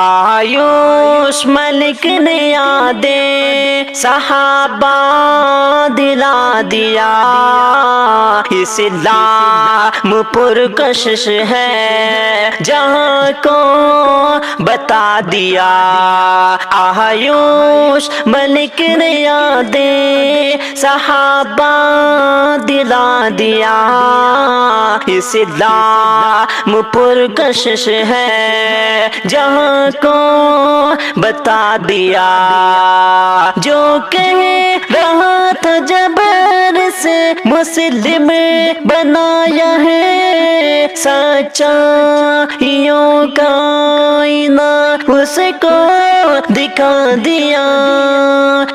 آیوش ملک نے یادیں صحابہ دلا دیا، اسلام پرکشش ہے جہاں کو بتا دیا۔ آیوش ملک نے یادیں صحابہ دلا دیا، اسلام پرکشش ہے جہاں کو بتا دیا۔ جو کہہ رہا تھا جبر سے مسلم بنایا ہے، سچائیوں کا آئینہ اس کو دکھا دیا۔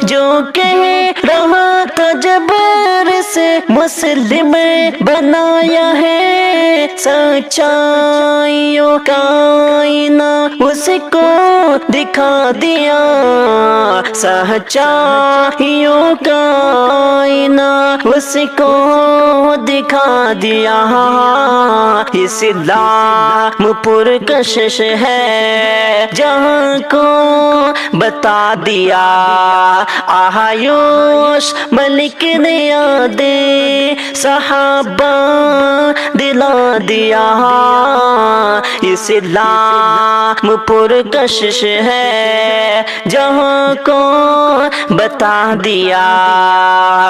جو کہہ رہا تھا جبر سے مسلم بنایا ہے، سچائیوں کا آئینہ اس کو دکھا دیا۔ سچائیوں کا آئینہ اس کو دکھا دیا۔ اسلام پرکشش ہے جہاں کو بتا دیا۔ آیوش ملک نے یادیں صحابہ دلا دیا، اسلام پرکشش ہے جہاں کو بتا دیا۔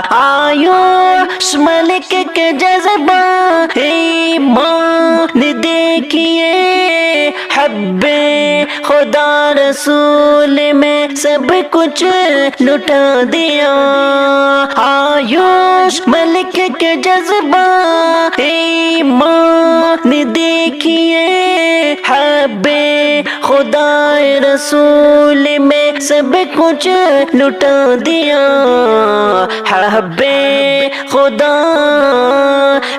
آیوش ملک کے جذبہ ایمان دیکھیے، حب خدا رسول میں سب کچھ لٹا دیا۔ آیوش ملک کے جذبہ ایمان دیکھیے، حب خدا رسول میں سب کچھ لٹا دیا۔ حب خدا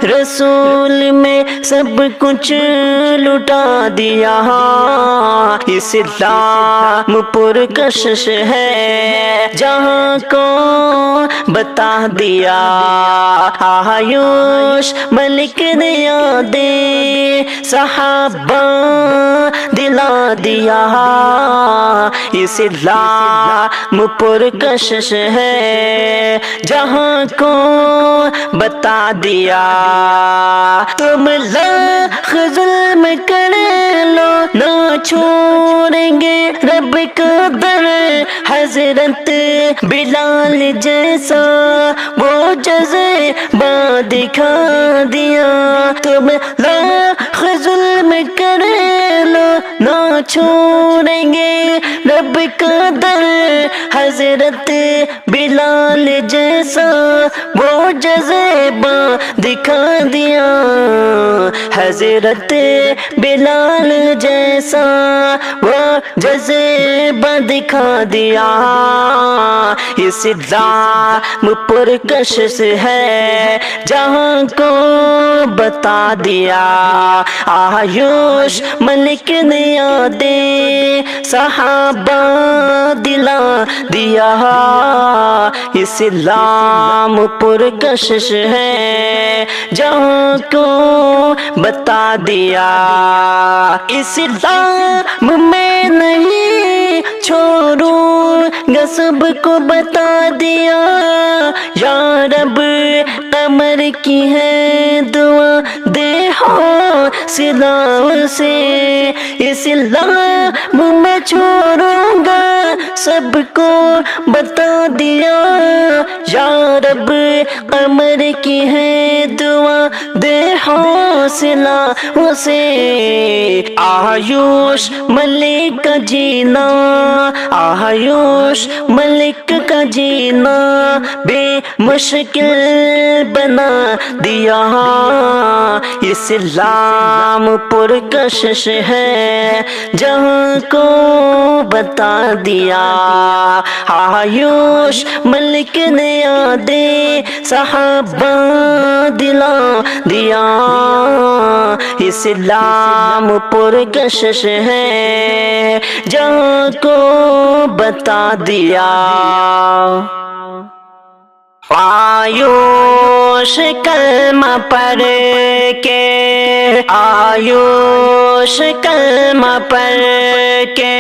رسول میں سب کچھ لٹا دیا۔ اسلام پرکشش ہے جہاں کو بتا دیا۔ آیوش ملک نے یادیں صحابہ دلا دیا، اسلام پرکشش ہے جہاں کو بتا دیا۔ تم لاکھ ظلم کر لو نہ چھوڑیں گے رب کا در، حضرت بلال جیسا وہ جذبہ دکھا دیا۔ تم لاکھ ظلم کر لو نہ چھوڑیں گے رب کا در، حضرت بلال جیسا وہ جذبہ دکھا دیا۔ حضرت بلال جیسا وہ جذبہ دکھا دیا۔ اسلام پرکشش ہے جہاں کو بتا دیا۔ آیوش ملک نے یادیں صحابہ دلا دیا، اسلام پرکشش ہے جہاں کو بتا دیا۔ اسلام میں نہیں چھوڑوں گا سب کو بتا دیا، یا رب قمر کی ہے دعا دے حوصلہ سے۔ اسلام میں چھوڑوں گا سب کو بتا دیا، یا رب قمر کی ہے دعا دے حوصلہ سے۔ آیوش ملک کا جینا، آیوش ملک کا جینا بے مشکل بنا دیا۔ اسلام پرکشش ہے جہاں کو بتا دیا۔ آیوش ملک نے یادیں صحابہ دلا دیا، اسلام پرکشش ہے جہاں کو بتا دیا۔ آیوش کلمہ پڑھ کے، آیوش کلمہ پڑھ کے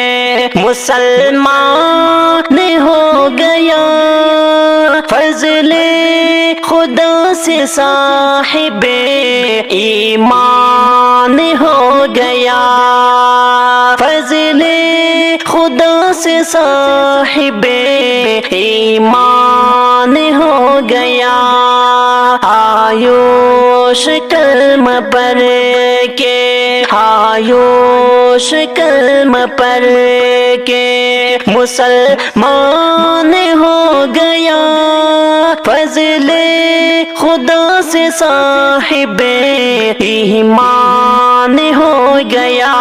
مسلمان ہو گیا، فضل خدا سے صاحب ایمان ہو گیا، فضل خدا سے صاحب ایمان ہو گیا۔ آیوش کلمہ پڑھ کے، آیوش کلمہ پڑھ کے مسلمان ہو گیا، فضل خدا سے صاحب ایمان ہو گیا۔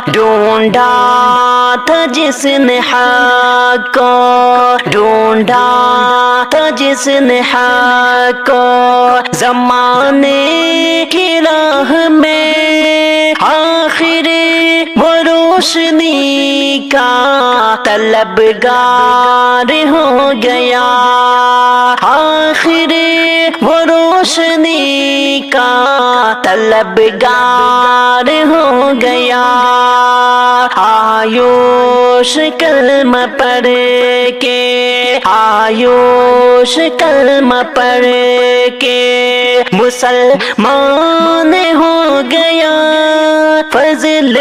ڈھونڈا تھا جس نے حق کو، ڈھونڈا تھا جس نے حق کو زمانے کی راہ میں، آخر وہ روشنی کا طلبگار ہو گیا، آخر وہ روشنی کا طلبگار ہو گیا۔ آیوش کلمہ پڑھ کے، آیوش کلمہ پڑھ کے مسلمان ہو گیا، فضل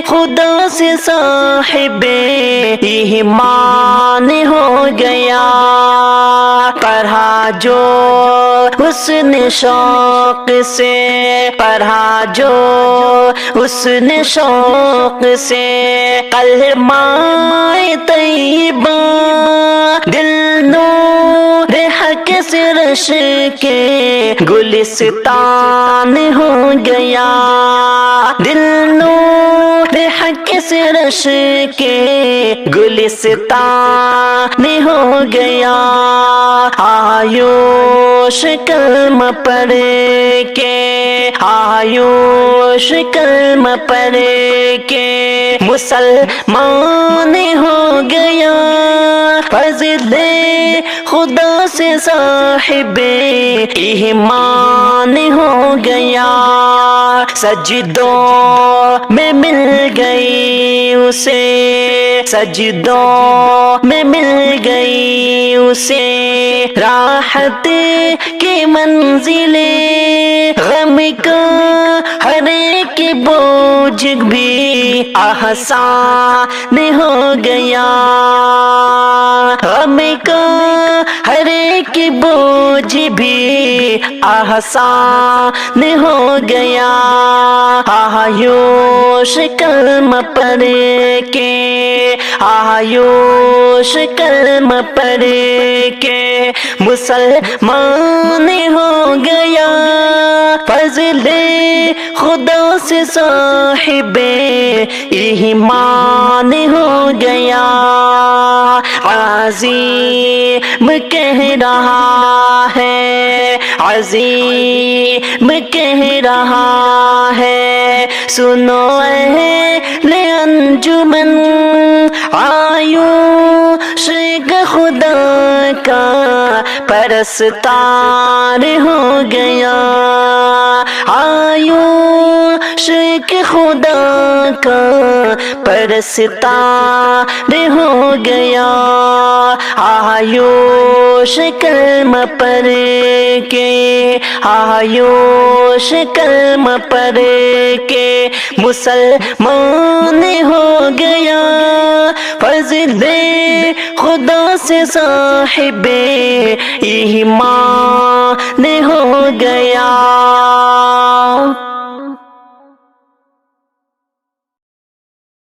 خدا سے صاحب ایمان ہو گیا۔ پڑھا جو حسن شوق سے، پڑھا جو حسن شوق سے کلمہ طیبہ، دل نور حق سے رش کے گلستان ہو گیا، دل نور حق سے رش کے گلستان ہو گیا۔ آیوش کلمہ پڑھ کے، آیوش کلمہ پڑھ کے مسلمان ہو گیا، فضل خدا سے صاحب ایمان ہو گیا۔ سجدوں میں مل گئی اسے، سجدوں میں مل گئی اسے راحت کی منزلیں، غم کا ہر ایک بوجھ بھی آسان ہو گیا، غم کا ہر ایک بوجھ بھی آسان ہو گیا۔ آیوش کلمہ پڑھ کے، آیوش کلمہ پڑھ کے مسلمان ہو گیا، فضل خدا سے صاحب ایمان ہو گیا۔ عظیم کہہ رہا ہے، عظیم کہہ رہا ہے، سنو اہل انجمن، آیوش خدا کا پرستار ہو گیا، آیوش خدا کا پرستار ہو گیا۔ آیوش کلمہ پڑھ کے، آیوش کلمہ پڑھ کے مسلمان ہو گیا، فضل خدا سے صاحب ایمان ہو گیا۔